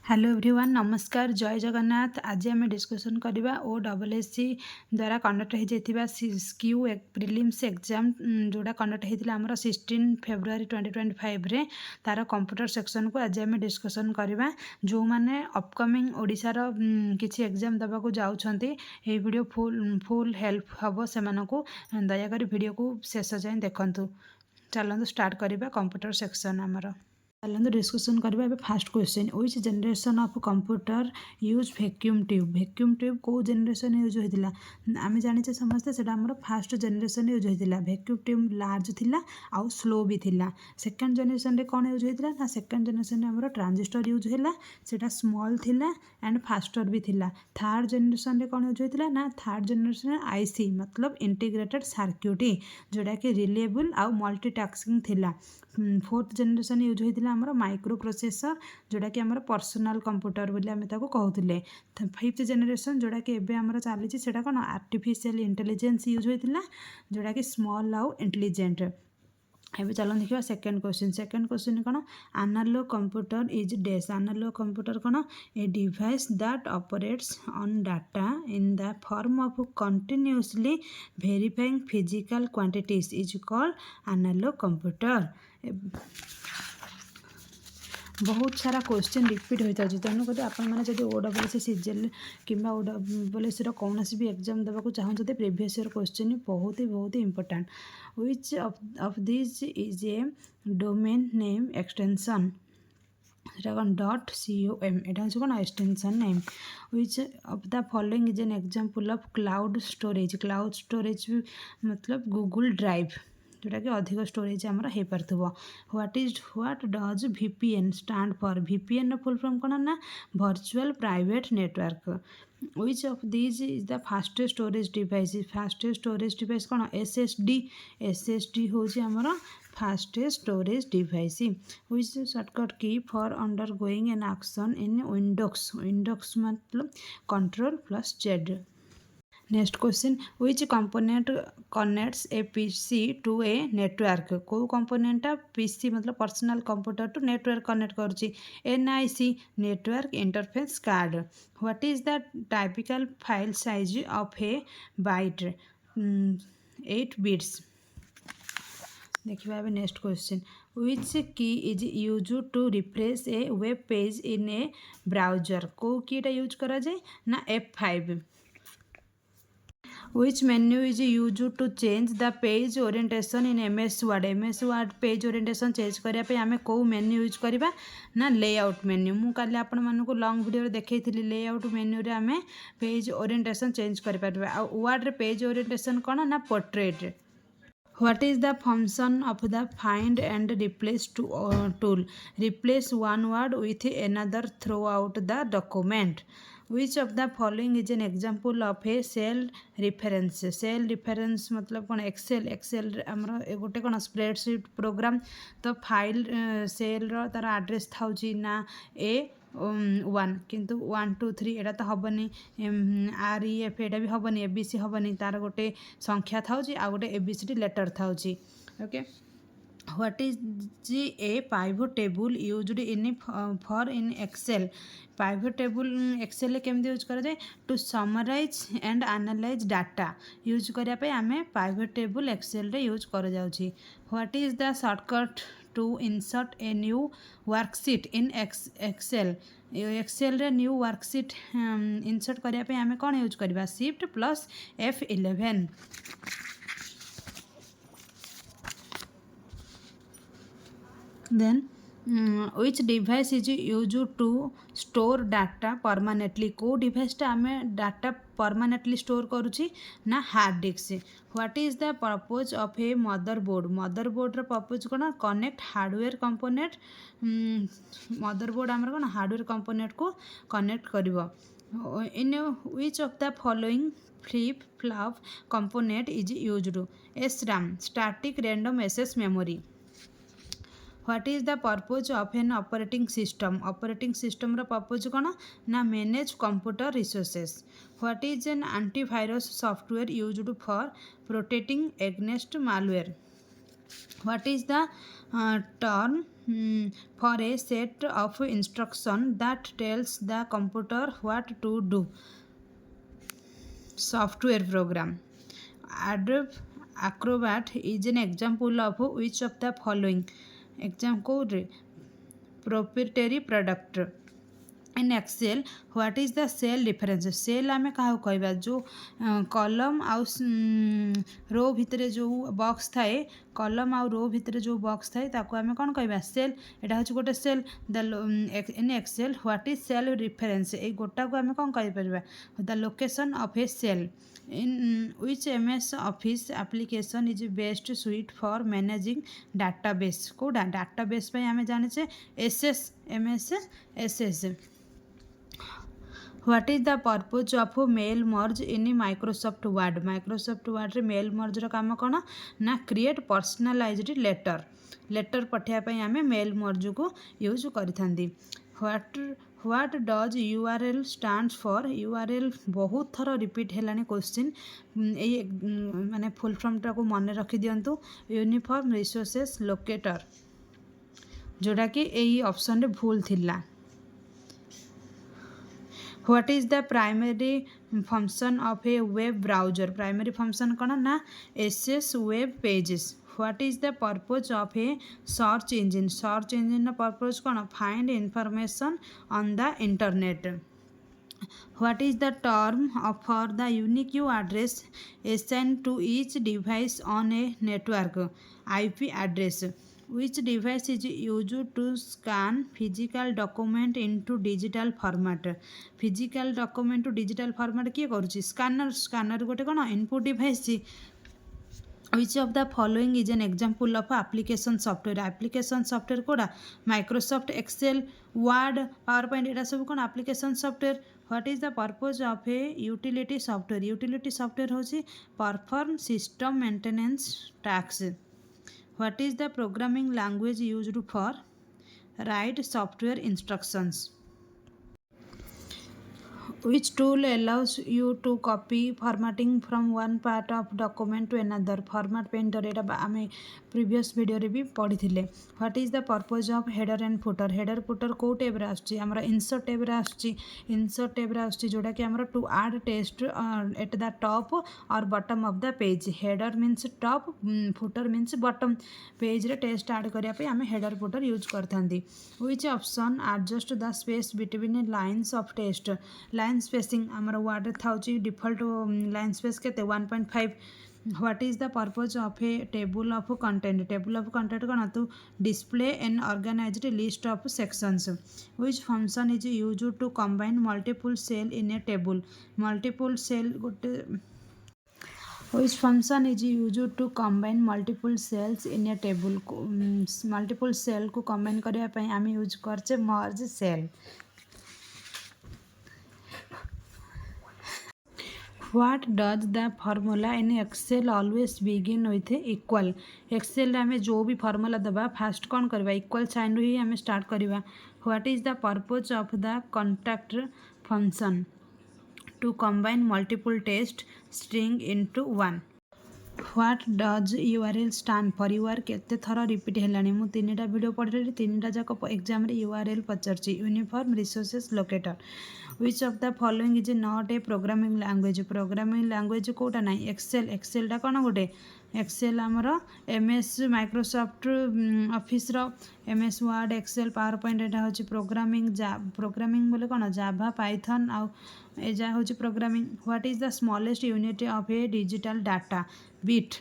Hello everyone नमस्कार जय जगन्नाथ। आज आम डिस्कसन करवा ओससी द्वारा कंडक्ट होता स्क्यू प्रिलिम्स एग्जाम जोड़ा कंडक्ट होता आमर 16 फेब्रुआरी 2025 रे तार कंप्यूटर सेक्शन को आज आम डिस्कसन करवा। जो मैंने अपकमिंग ओडिशार किसी एग्जाम देवाक जाऊँगी ये वीडियो फुल हेल्प हम से दयाकोरी वीडियो को शेष जाए देखूँ। चलते स्टार्ट करवा कंप्यूटर सेक्शन आमर। चलते डिस्कसन करवा। Fast question which generation of computer use vacuum tube को जनरेशन यूज होता आम जाने समस्ते से फास्ट जनरेशन यूज होता। वैक्यूम ट्यूब लार्ज थिला आउ स्लो भी थिला। सेकेंड जनरेशन रे कौन यूज होता ना सेकेंड जनरेशन रे ट्रांजिस्टर यूज होला सेटा स्मॉल थिला एंड फास्टर भी थिला। थर्ड जनरेशन रे कौन यूज होता ना थर्ड जनरेशन आईसी मतलब इंटीग्रेटेड सर्क्यूट जोड़ा कि रिलेबल आउ मल्टीटास्किंग थिला। फोर्थ जनरेशन यूज होता आमर माइक्रो प्रोसेसर जोड़ा कि आमर पर्सनल कंप्यूटर बोली आम कहते। फिफ्थ जनरेशन जोड़ा कि एबे आमर चली सेटा कौन आर्टिफिशियल इंटेलिजेंस यूज होता जोड़ा कि स्मॉल आउ इंटेलिजेंट। एबे चलो देखिए सेकेंड क्वेश्चन कौन एनालॉग कंप्यूटर इज डेस। एनालॉग कंप्यूटर कौन a device that operates on data in the form of continuously verifying physical quantities is called analog computer. बहुत सारा क्वेश्चन रिपीट होता है तेणुक आपने ओडब्ल्यूएससी सीजीएल कि ओडब्ल्यूएससी कौन भी एग्जाम देवाक चाहते प्रीवियस ईयर क्वेश्चन बहुत ही important. Which of this is a domain name extension .com एटा हूँ कौन extension name. Which of the following is an example of cloud storage मतलब गूगल ड्राइव जोटा कि अधिक स्टोरेज आमर हो पार्थो। What does VPN stand for. VPN full form कौन ना virtual private network. Which of this is the fastest storage device कौन SSD हूँ आमर fastest storage device. Which shortcut की for undergoing an action in Windows मतलब Ctrl+Z। Next question which component connects a PC to a network. को कंपोनेंटा PC मतलब personal computer to network connect करुच्ची NIC network interface card. What is the typical file size of a byte 8 bits. देखिए अभी next question which key is use to refresh a web page in a browser. को कीटा use करा जाए ना F5। Which menu is used to change the page orientation in MS Word। MS Word page orientation change करने आम कौ menu use करवा ना लेआउट मेन्यू। मु काली आपण मानक लॉन्ग वीडियो देखी लेआउट मेन्यू रे आम पेज ओरिएंटेशन चेंज कर पार्बा। आ वर्ड रे पेज ओरिएंटेशन कौन ना portrait. What is the function of the find and replace tool? Replace one word with another throughout the document. Which of the following is an example of a cell reference? Cell reference मतलब कौन Excel आमर गोटे कौन spreadsheet programme तो file cell तार address था ना A1 किंतु 1 2 3 एटा तो हेनी REF एटा भी हेनी ABC हेनी तार गोटे संख्या था आ गोटे ABCD लेटर था। Okay what is a pivot table used in for in Excel. Pivot table Excel केमती यूज करा जाए to summarise and analyse data use करने आम पाइवट टेबल एक्सेल रे यूज कर जाउछि। What is the shortcut to insert a new worksheet in Excel. Excel रे new worksheet insert करने आम कौन यूज करवा Shift+F11। then which device is used to store data permanently। को डिवाइस आम डाटा परमानेंटली स्टोर करुच्ची ना hard disk. What is the purpose of a motherboard purpose कौन कनेक्ट हार्डवेयर कंपोनेंट। मदरबोर्ड आमर कौन हार्डवेयर कंपोनेंट को connect कर। In which of the following flip flop component is used SRAM static random access memory. What is the purpose of an operating system रो purpose कौन ना manage computer resources. What is an antivirus software used for protecting against malware. What is the term for a set of instruction that tells the computer what to do? Software program. Adobe Acrobat is an example of which of the following? Example proprietary product. In Excel what is the cell difference cell आम क्या कहवा जो कलम आउ रो भितर जो box थाए कलम आउ रो भितर जो बॉक्स थाए ताको आम कौन कहवा सेल एटा हूँ गोटे cell the in Excel what is cell difference ये गोटा को आम कौन कहीपर the location of a cell in which MS Office application is best suite for managing database कौटा डाटाबेस आम जाने एसएस एमएस एसएस what is the purpose of mail merge in Microsoft Word Microsoft Word रे मेल मर्ज रो काम कौन ना क्रिएट पर्सनालाइज्ड लेटर पठाइबा आम मेल मर्ज को यूज करी what does URL stands for URL बहुत थर रिपीट है क्वेश्चन ये माने फुल फॉर्म टाको मन रखी दिंतु यूनिफॉर्म रिसोर्सेस लोकेटर जोड़ा कि यही ऑप्शन रे भूल थिला What is the primary function of a web browser? Primary function कौन ना access web pages. What is the purpose of a search engine? Search engine purpose कौन find information on the internet. What is the term for the unique address assigned to each device on a network? IP address. Which device is used to scan physical document into digital format? Physical document to digital format किए करुच्ची scanner गोटे कौन input device which of the following is an example of application software Koda Microsoft Excel Word PowerPoint एटा सब कौन application software. What is the purpose of a utility software होची perform system maintenance tasks. What is the programming language used for write software instructions? Which tool allows you to copy formatting from one part of document to another? Format painter एटा आम previous video रे भी पढ़ी थिले. What is the purpose of header and footer? Header footer को टेब रे आछी हमर insert टेब रे आछी जोटा कि हमर to add text at the top or bottom of the page. Header means top, footer means bottom. Page रे text add करिया पे आम header footer यूज करथांती. Which option adjust the space between lines of text? Line spacing आमर Word थाउची default line space के 1.5. What is the purpose of a table of content कौन to display an organised list of sections. Which function is use to combine multiple cell in a table multiple cell गोटे Which function is used to combine multiple cells in a table? Multiple cell को combine करने आम use करचे merge cell. What does the formula in Excel always begin with equal? Excel रे आमे जो भी formula दबा फास्ट कौन करवा इक्वल साइन ही आमे स्टार्ट करवा. What is the purpose of the contact function? To combine multiple text string into one. What does URL stand for? URL केते थर रिपीट हेलानी मु तीनटा वीडियो पढ़ी तीनटा जाक एग्जाम रे URL पचारची uniform resources locator. Which of the following is not a programming language कोटा ना एक्सेल टा कौन गोटे एक्सेल आमर MS माइक्रोसॉफ्ट ऑफिस रो MS Word Excel PowerPoint एटा होची प्रोग्रामिंग बोले कौन जावा पाइथन आउ एजा होची programming. What is the smallest unit of A digital data bit.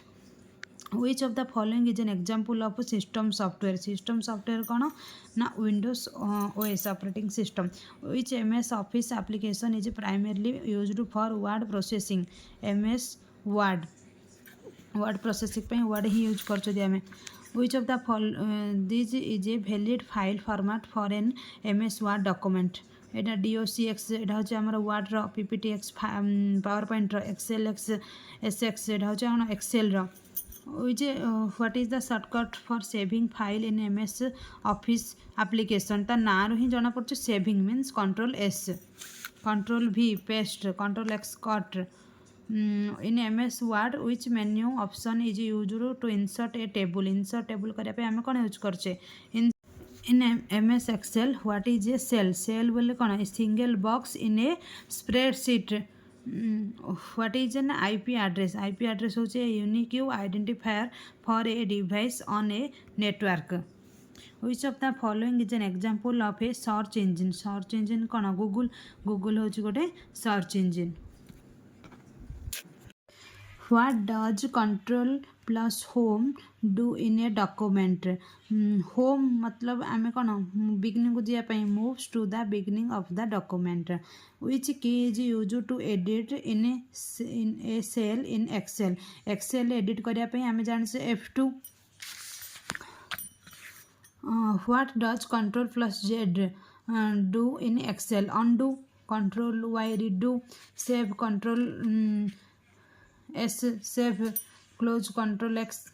Which of the following is an example of system software कौन ना Windows OS operating system. Which MS Office application is primarily used for word processing? MS word processing पे word ही use कर आम. Which of the this is a valid file format for an MS Word document? Etah DOCX एटा होची हमर Word रो PPTX PowerPoint रो XLX SX एटा होची हम एक्सेल रो. Which what is the shortcut for saving file in MS Office application? ता ना रो ही जाना पड़छ saving means Control S, Control V paste, Control X cut. in MS Word which menu option is used to insert a table? Insert table करने पे हमें कौन use करचे? In MS Excel, what is a cell? Cell बोले कौन? A single box in a spreadsheet. What is an IP address? IP address होचे a unique identifier for a device on a network. Which of the following is an example of a search engine? Search engine कौन? Google. Google होचे गोटे search engine. What does control plus home do in a document? Home मतलब आमे कौन beginning को जिया ପାଇଁ moves to the beginning of the document. Which key is used to edit in a cell in Excel? Excel edit करिया ପାଇଁ आमे जान से F2. What does control plus Z do in Excel? Undo. Control Y redo. Save. Control S save. Close. Control X.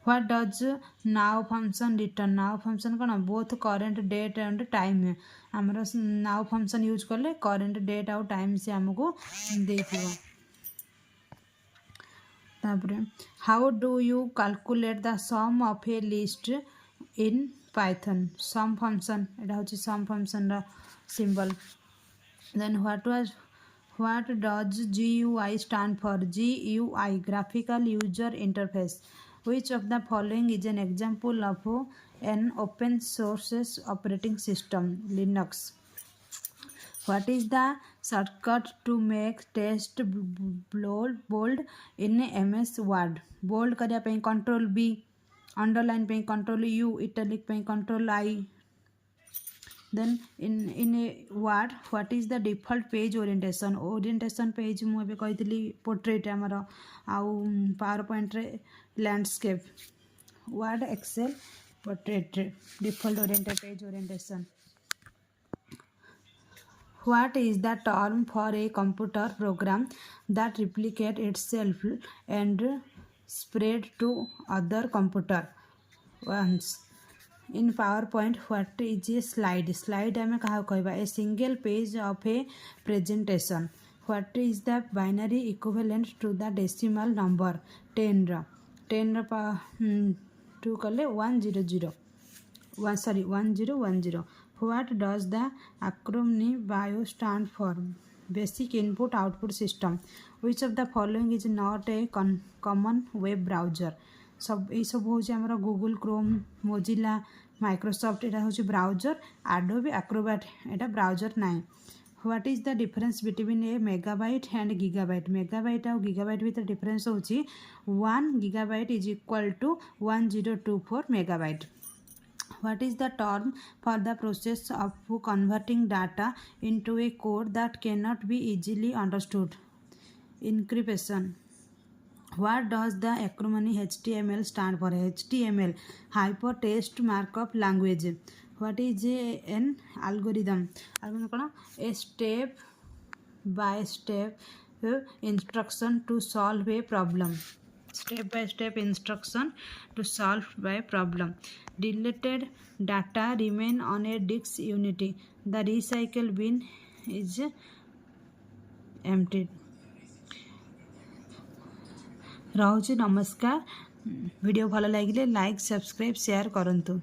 What does now function return? Now function कौन? Both current date and time. आमर now function use कले current date और time से हमको देखियो. तापरे how do you calculate the sum of a list in Python? Sum function एटा होची sum function रा symbol. Then what does GUI stand for? GUI graphical user interface. Which of the following is an example of an open source operating system? Linux. What is the shortcut to make text bold in MS Word? Bold करिया पे Control B, underline पे Control U, italic पे Control I. Then in a Word, what is the default page orientation? Orientation page मु एबे कहितली portrait हमर आउ PowerPoint रे landscape. Word, Excel, portrait default oriented page orientation. What is the term for a computer program that replicates itself and spread to other computer once? In PowerPoint, what is a slide? Slide हमें कहा कहबा a single page of a presentation. What is the binary equivalent to the decimal number 10 रा 2 कले 100 1010. What does the acronym BIO stand for? Basic Input Output System. Which of the following is not a common web browser? सब ये सब होची हमरा Google Chrome Mozilla Microsoft एटा होची browser Adobe Acrobat एटा ब्राउजर नाही. What is the difference between a megabyte and gigabyte? Megabyte और गीगाबाइट भीतर डिफरेंस होची 1 gigabyte is equal to 1024 megabyte. What is the term for the process of converting data into a code that cannot be easily understood? Encryption. What does the acronym HTML stand for? HTML, Hypertext Markup Language. What is an algorithm? Algorithm a step by step instruction to solve a problem. Step by step instruction to solve by problem. Deleted data remain on a disk unity. The recycle bin is emptied. रहुछि नमस्कार. Video भल लगे like subscribe share करंतु.